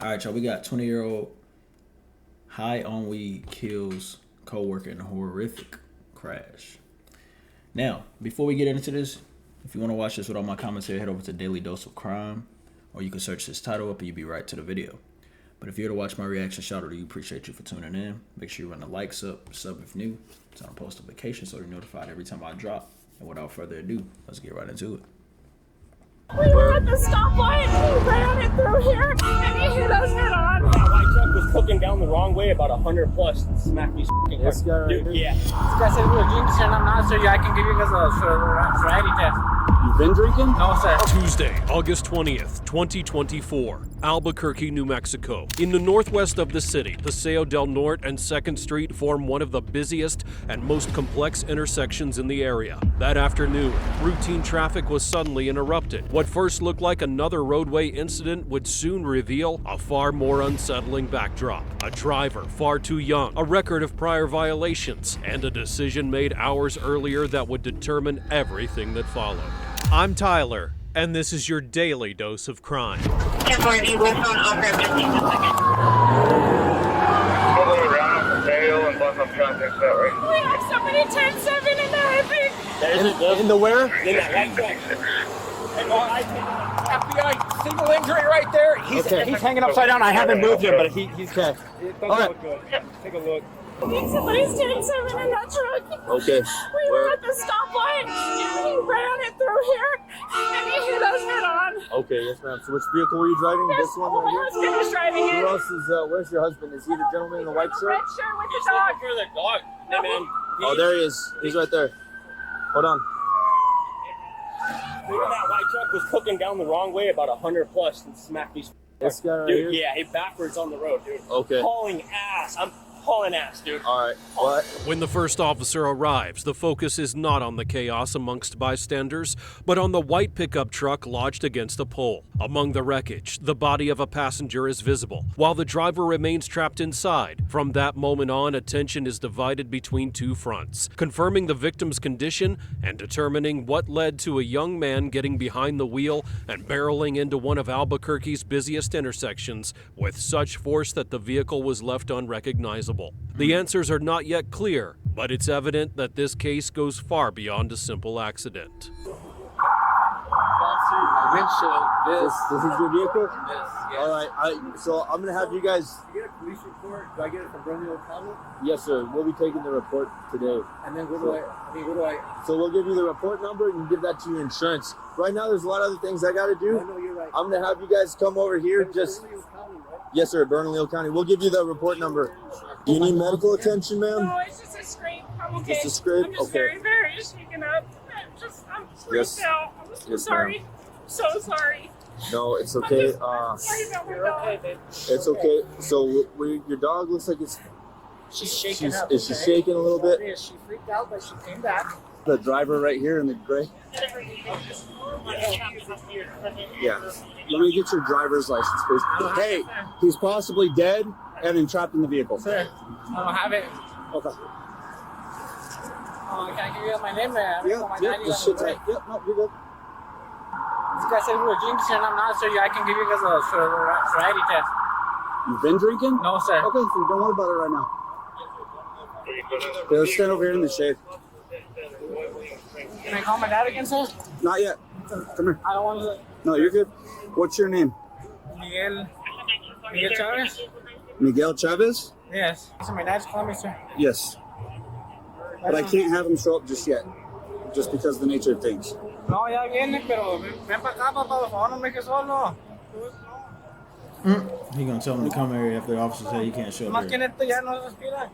All right, y'all. We got 20-year-old high on weed kills coworker in a horrific crash. Now, before we get into this, if you want to watch this with all my comments here, head over to Daily Dose of Crime, or you can search this title up and you'll be right to the video. But if you're here to watch my reaction, shout out to you. Appreciate you for tuning in. Make sure you run the likes up, sub if new, turn on post notifications so you're notified every time I drop. And without further ado, let's get right into it. We were at the stoplight, he ran it through here, and he hit us head on. That white truck was cooking down the wrong way about 100 plus and smacked me f***ing This guy right Dude, here? yeah. This guy said we were drinking, and I'm not sure I can give you guys a sobriety test. You've been drinking? No, sir. Tuesday, August 20th, 2024, Albuquerque, New Mexico. In the northwest of the city, Paseo del Norte and 2nd Street form one of the busiest and most complex intersections in the area. That afternoon, routine traffic was suddenly interrupted. What first looked like another roadway incident would soon reveal a far more unsettling backdrop. A driver far too young, a record of prior violations, and a decision made hours earlier that would determine everything that followed. I'm Tyler, and this is your daily dose of crime. Good morning, we're phone over, just take a second. Go around the tail and bust up traffic that way. We have somebody 10-7 in there, I think. In the where? In that white truck. FBI single injury right there. He's hanging upside down. I haven't moved him, but he's okay. It doesn't look good. Take a look. I think somebody's 10-7 in that truck. Okay. We were at the stoplight, and he ran it through here, and he hit us head on. Okay, yes, ma'am. So which vehicle were you driving? This one My right here? husband was driving Who it. else is, where's your husband? Is he the gentleman in the white shirt? Red shirt with the He's dog. looking for the dog. Hey, man. Oh, there he is. He's right there. Hold on. That white truck was cooking down the wrong way about 100 plus and smacked me This guy right Dude, here? yeah, he backwards on the road, dude. Okay. Hauling ass. I'm hauling ass, dude. All right. What? When the first officer arrives, the focus is not on the chaos amongst bystanders, but on the white pickup truck lodged against a pole. Among the wreckage, the body of a passenger is visible, while the driver remains trapped inside. From that moment on, attention is divided between two fronts, confirming the victim's condition and determining what led to a young man getting behind the wheel and barreling into one of Albuquerque's busiest intersections with such force that the vehicle was left unrecognizable. The answers are not yet clear, but it's evident that this case goes far beyond a simple accident. This is your vehicle? Yes. All right. So I'm going to have you guys. You get a police report. Do I get it from Romeo County? Yes, sir. We'll be taking the report today. And then what do I? So we'll give you the report number and give that to your insurance. Right now, there's a lot of other things I got to do. I know you're right. I'm going to have you guys come over here. Just Romeo County, right? yes, sir. Bernalillo County. We'll give you the report number. Do you need medical attention, ma'am? No, it's just a scrape. I'm okay. Just a scrape? I'm just Okay. very shaken up. I'm freaked Yes. out. I'm so Yes, sorry. So sorry. No, it's okay. Sorry about my dog. It's okay. So your dog looks like it's. She's shaking up. Is she shaking a little bit? Yeah, she freaked out, but she came back. The driver right here in the gray. Yeah. Let me get your driver's license, please. Hey, he's possibly dead and entrapped in the vehicle. Sir, I don't have it. Okay. Oh, can I give you my name, man? Yeah, this shit's right. Yep, no, you're good. This guy said we were drinking, and I'm not sure I can give you guys a sobriety test. You've been drinking? No, sir. Okay, so don't worry about it right now. Okay, let's stand over here in the shade. Can I call my dad again, sir? Not yet. Come here. I don't want to. No, you're good. What's your name? Miguel Chavez? Miguel Chavez? Yes. So my dad's calling me, sir. Yes. But I can't have him show up just yet. Just because of the nature of things. No, ya viene, pero ven para acá, papá, por favor, no me dejes solo. He gonna tell him to come here after the officer say he can't show Más up que here. neto ya no respira.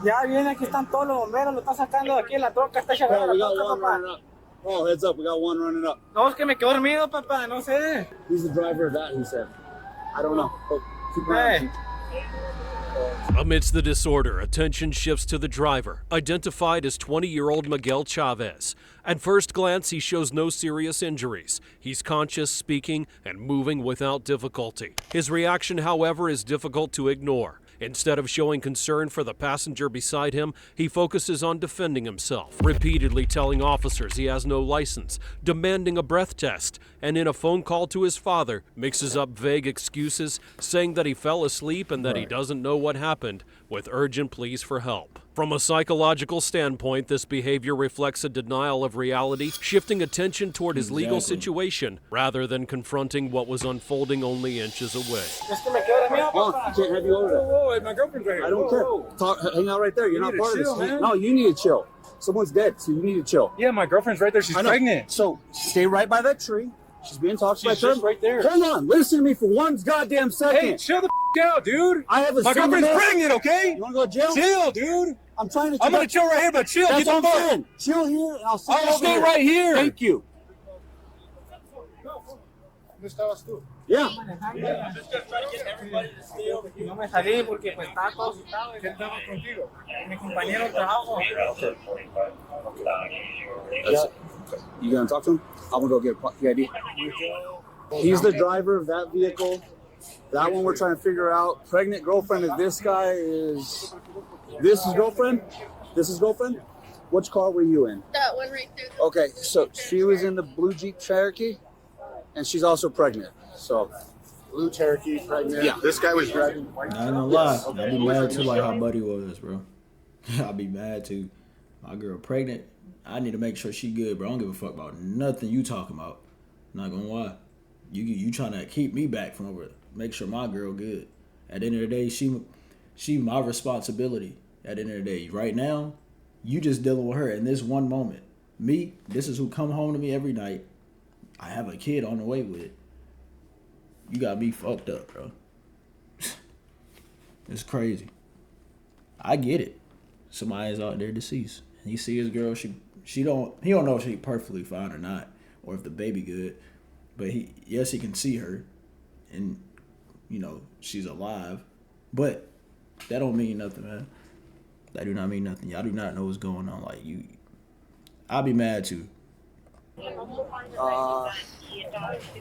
Ya viene, aquí están todos los bomberos, lo están sacando de aquí, la troca está Oh, chagada, we la got troca, one running papá. up. Oh, heads up, we got one running up. No, es que me quedo dormido, papá, no sé. He's the driver of that, he said. I don't know. But keep Hey. running. Amidst the disorder, attention shifts to the driver, identified as 20-year-old Miguel Chavez. At first glance, he shows no serious injuries. He's conscious, speaking, and moving without difficulty. His reaction, however, is difficult to ignore. Instead of showing concern for the passenger beside him, he focuses on defending himself, repeatedly telling officers he has no license, demanding a breath test, and in a phone call to his father, mixes up vague excuses, saying that he fell asleep and that he doesn't know what happened, with urgent pleas for help. From a psychological standpoint, this behavior reflects a denial of reality, shifting attention toward his legal situation rather than confronting what was unfolding only inches away. Oh, I can't have you over there. Whoa, my girlfriend's right here. I don't care. Hang out right there. You're not part of this. Man. No, you need to chill. Someone's dead, so you need to chill. Yeah, my girlfriend's right there. She's pregnant. So stay right by that tree. She's being talked by She's just right there. Hold on. Listen to me for one goddamn second. Hey, chill the out, dude. I have a My girlfriend's pregnant, okay? You want to go to jail? Chill, dude. I'm trying to. I'm gonna chill right here, but chill. That's Get the what I'm fuck. saying. Chill here, and I'll see you I'll over stay here. right here. Thank you. Yeah. No me salí porque pues estaba todo asustado y estaba contigo. Mi compañero de trabajo. You gonna talk to him? I'm gonna go get the ID. He's the driver of that vehicle. That one we're trying to figure out. Pregnant girlfriend of this guy is. This is girlfriend? This is girlfriend? Which car were you in? That one right there. Okay, so she was in the blue Jeep Cherokee, and she's also pregnant. So, Blue Cherokee, pregnant. Yeah. This guy was driving white. I ain't gonna lie. I'd be mad too, like how Buddy was, bro. I'd be mad too. My girl pregnant. I need to make sure she good, bro. I don't give a fuck about nothing you talking about. Not gonna lie. You trying to keep me back from over. Make sure my girl good. At the end of the day, she my responsibility. At the end of the day, right now, you just dealing with her in this one moment. Me, this is who come home to me every night. I have a kid on the way with it. You got me fucked up, bro. It's crazy. I get it. Somebody's out there deceased. He see his girl. He don't know if she perfectly fine or not, or if the baby good. But he can see her, and she's alive. But that don't mean nothing, man. That do not mean nothing. Y'all do not know what's going on. Like I'll be mad too.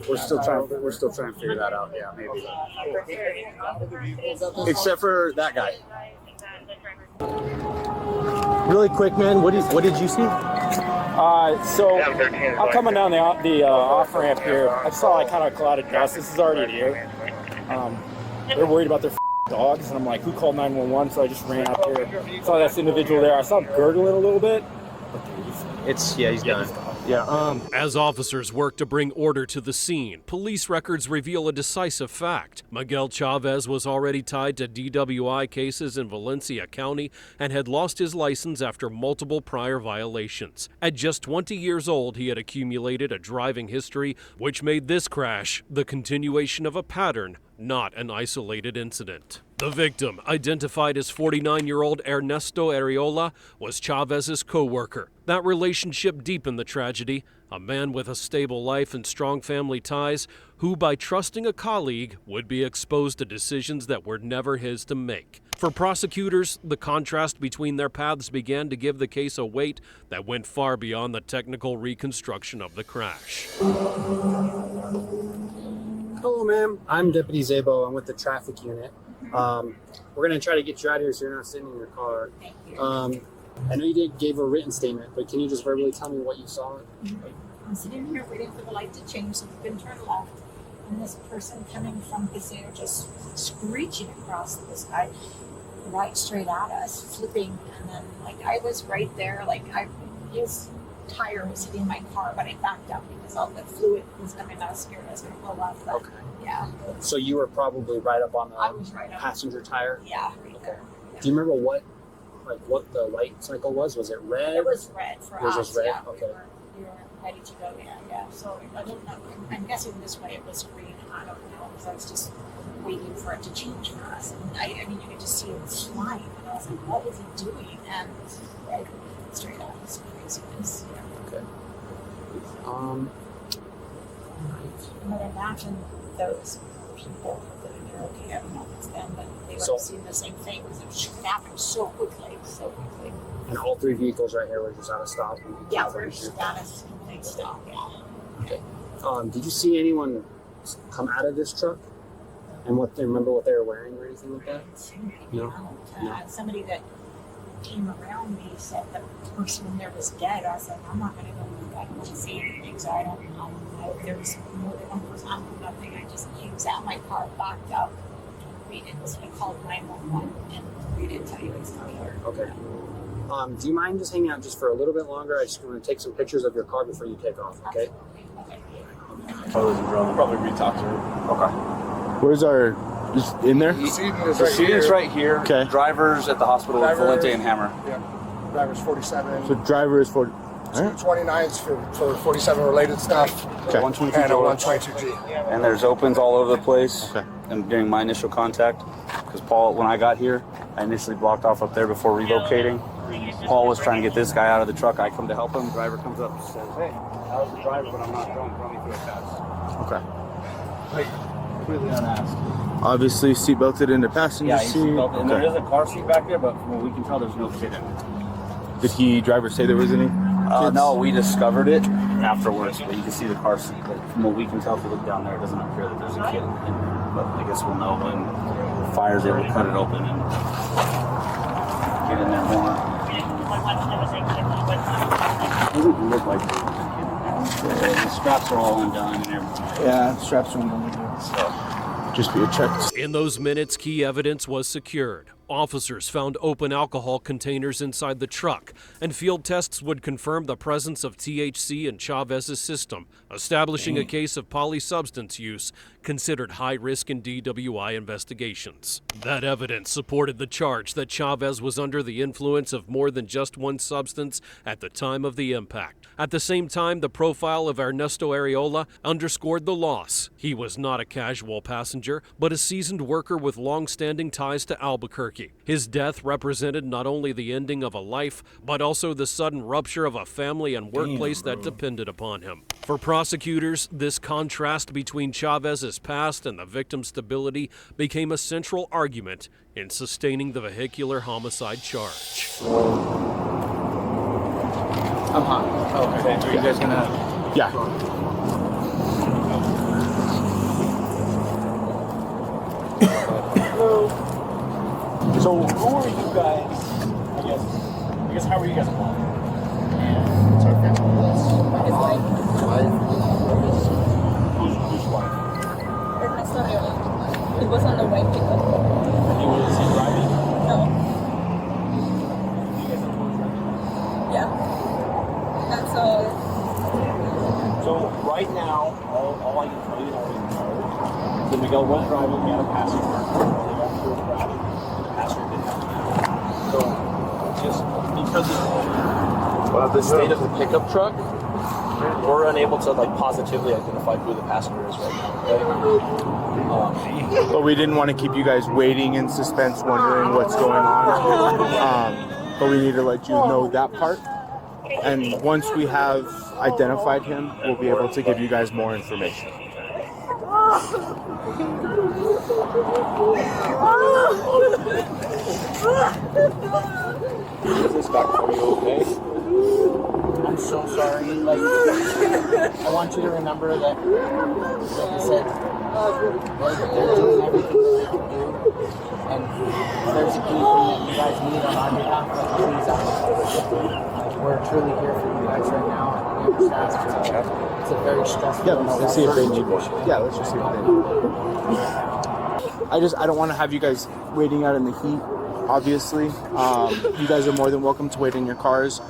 we're still trying to figure that out. Yeah, maybe. Except for that guy. Really quick, man. What did you see? So I'm coming down the off ramp here. I saw like kind of a cloud of dust. This is already here. They're worried about their dogs, and I'm like, who called 911? So I just ran out there. Saw this individual there. I saw him gurgling a little bit. He's done. Yeah. As officers work to bring order to the scene, police records reveal a decisive fact. Miguel Chavez was already tied to DWI cases in Valencia County and had lost his license after multiple prior violations. At just 20 years old, he had accumulated a driving history which made this crash the continuation of a pattern, not an isolated incident. The victim, identified as 49-year-old Ernesto Arreola, was Chavez's co-worker. That relationship deepened the tragedy, a man with a stable life and strong family ties who, by trusting a colleague, would be exposed to decisions that were never his to make. For prosecutors, the contrast between their paths began to give the case a weight that went far beyond the technical reconstruction of the crash. Hello, ma'am. I'm Deputy Zabo. I'm with the traffic unit. We're going to try to get you out of here so you're not sitting in your car. Thank you. I know you gave a written statement, but can you just verbally tell me what you saw? I'm sitting here waiting for the light to change so we can turn left. And this person coming from Paseo just screeching across the sky right straight at us, flipping. And then, I was right there. His tire was hitting my car, but I backed up because all the fluid was coming out, scared I was going to blow up. But, Okay. Yeah. So you were probably right up on I was right the up. passenger tire? Yeah, right there. Yeah. Do you remember what the light cycle was? Was it red? It was red for It was us. just red? Yeah, Okay. we were ready to go. Yeah. So I don't know. I'm guessing this way it was green. I don't know because I was just waiting for it to change for us. And I mean, you could just see it flying. And I was like, what was it doing? And red straight up. It's craziness. Yeah. Okay. And then imagine those people that are there. Okay, I don't know if it's them, but they would So- have seen the same thing because it happened so quickly. And all three vehicles right here were just out of stop? Yeah, we're status complete stop. Yeah. Okay. Did you see anyone come out of this truck? And remember what they were wearing or anything like that? No. Somebody that came around me said the person in there was dead. I said, I'm not going to go look. I don't see anything, so I don't know if there was more than one person. I don't know nothing. I just was at my car, backed up. We called 911, and we didn't tell you it's not here. Okay. Do you mind just hanging out just for a little bit longer? I just want to take some pictures of your car before you take off, okay? Probably re-talk to her. Okay. Where's our, just in there? The seating is The right seating's here. right here. Okay. Drivers at the hospital with Valente and Hammer. Yeah. Driver's 47. So driver is 40. All right. 229s for 47 related stuff. Okay. 122 And a door. 122G. And there's opens all over the place. Okay. And during my initial contact, because Paul, when I got here, I initially blocked off up there before relocating. Paul was trying to get this guy out of the truck. I come to help him. Driver comes up and says, "Hey, I was the driver, but I'm not drunk. Run me through a test." Okay. Completely unasked. Obviously seat belted in the passenger Yeah, he's seat. seatbelted. And Okay. there is a car seat back there, but from what we can tell, there's no kid in it. Did driver say there was any? No, we discovered it afterwards, but you can see the car seat. But from what we can tell, if you look down there, it doesn't appear that there's a kid in there. But I guess we'll know when the fire's able to cut it open and get in there more. It doesn't look like the straps are all undone and everything. Yeah, straps are on. So. Just be a check. In those minutes, key evidence was secured. Officers found open alcohol containers inside the truck, and field tests would confirm the presence of THC in Chavez's system, establishing a case of polysubstance use considered high risk in DWI investigations. That evidence supported the charge that Chavez was under the influence of more than just one substance at the time of the impact. At the same time, the profile of Ernesto Areola underscored the loss. He was not a casual passenger, but a seasoned worker with long-standing ties to Albuquerque. His death represented not only the ending of a life, but also the sudden rupture of a family and workplace that depended upon him. For prosecutors, this contrast between Chavez's past and the victim's stability became a central argument in sustaining the vehicular homicide charge. I'm hot. Oh, okay. Are you guys gonna? Yeah. So who are you guys? I guess how are you guys involved? It's our family. His wife, Who's wife? Ernesto Areola. He was on the white pickup. He was driving. No. You guys know who was driving? Yeah. That's all. So right now, all I can tell you, all you know, is that Miguel was driving. He had a passenger. They got into a crash. The passenger didn't have a mask. So just because of the state of the pickup truck, we're unable to positively identify who the passenger is right now. Okay? But we didn't want to keep you guys waiting in suspense, wondering what's going on. But we need to let you know that part. And once we have identified him, we'll be able to give you guys more information. Is this doctor, are you okay? I'm so sorry. I want you to remember that, like I said, they're doing everything they can do. And if there's anything that you guys need on our behalf, please ask. We're truly here for you guys right now. And we understand it's a very stressful. Yeah, let's see if they need more. Yeah, let's just see if they need more. I don't want to have you guys waiting out in the heat, obviously. You guys are more than welcome to wait in your cars.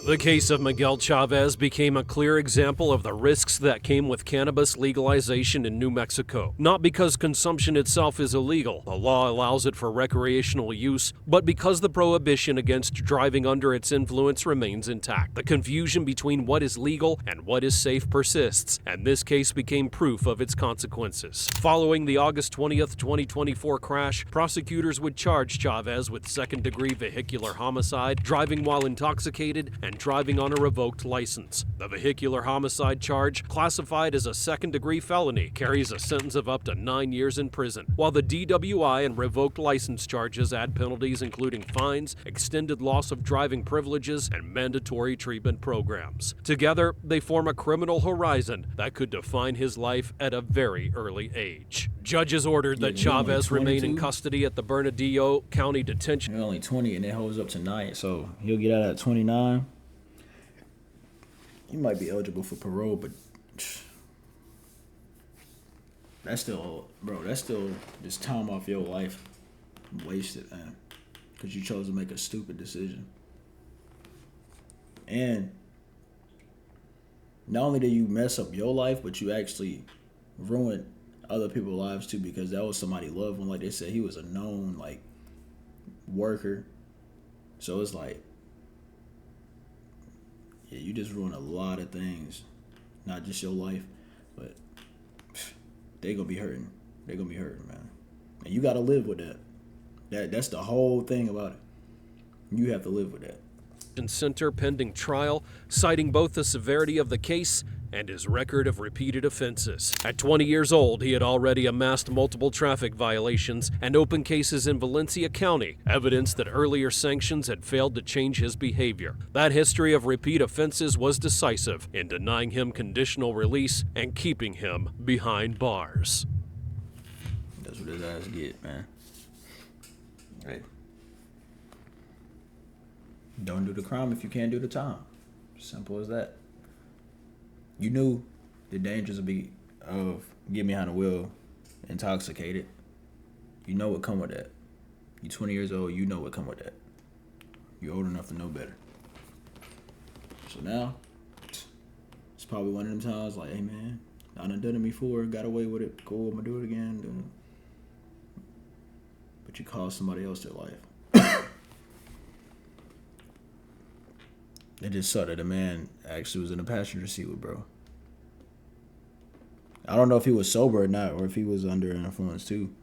The case of Miguel Chavez became a clear example of the risks that came with cannabis legalization in New Mexico. Not because consumption itself is illegal, the law allows it for recreational use, but because the prohibition against driving under its influence remains intact. The confusion between what is legal and what is safe persists, and this case became proof of its consequences. Following the August 20th, 2024 crash, prosecutors would charge Chavez with second-degree vehicular homicide, driving while intoxicated, and driving on a revoked license. The vehicular homicide charge, classified as a second-degree felony, carries a sentence of up to 9 years in prison, while the DWI and revoked license charges add penalties including fines, extended loss of driving privileges, and mandatory treatment programs. Together, they form a criminal horizon that could define his life at a very early age. Judges ordered that you're only Chavez remain in 22? custody at the Bernardillo County Detention. You're only 20 and it holds up tonight, so he'll get out at 29. You might be eligible for parole, but that's still, bro, that's still just time off your life wasted, man, because you chose to make a stupid decision. And not only did you mess up your life, but you actually ruined other people's lives too, because that was somebody loved one. Like they said, he was a known like worker. So it's like, yeah, you just ruined a lot of things, not just your life, but they gonna be hurting. They gonna be hurting, man. And you gotta live with that. That's the whole thing about it. You have to live with that. Center pending trial, citing both the severity of the case and his record of repeated offenses. At 20 years old, he had already amassed multiple traffic violations and open cases in Valencia County, evidence that earlier sanctions had failed to change his behavior. That history of repeat offenses was decisive in denying him conditional release and keeping him behind bars. That's what his ass get, man. Hey. Don't do the crime if you can't do the time. Simple as that. You knew the dangers of getting behind the wheel intoxicated. You know what come with that. You're 20 years old, you know what come with that. You're old enough to know better. So now, it's probably one of them times like, hey man, I done done it before, got away with it, cool, I'm gonna do it again. But you cost somebody else their life. It just saw that a man actually was in the passenger seat with bro. I don't know if he was sober or not, or if he was under an influence too.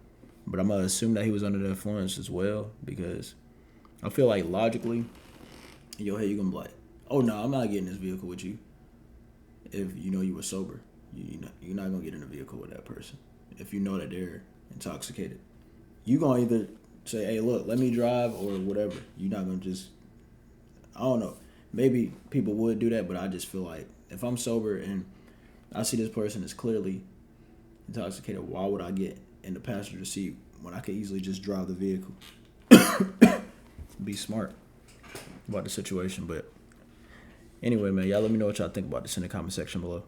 But I'm going to assume that he was under the influence as well, because I feel like logically, in your head, you're going to be like, oh no, I'm not getting in this vehicle with you. If you know you were sober, you're not going to get in a vehicle with that person. If you know that they're intoxicated. You're going to either say, hey, look, let me drive or whatever. You're not going to just, I don't know. Maybe people would do that, but I just feel like if I'm sober and I see this person is clearly intoxicated, why would I get in the passenger seat when I could easily just drive the vehicle? Be smart about the situation. But anyway, man, y'all let me know what y'all think about this in the comment section below.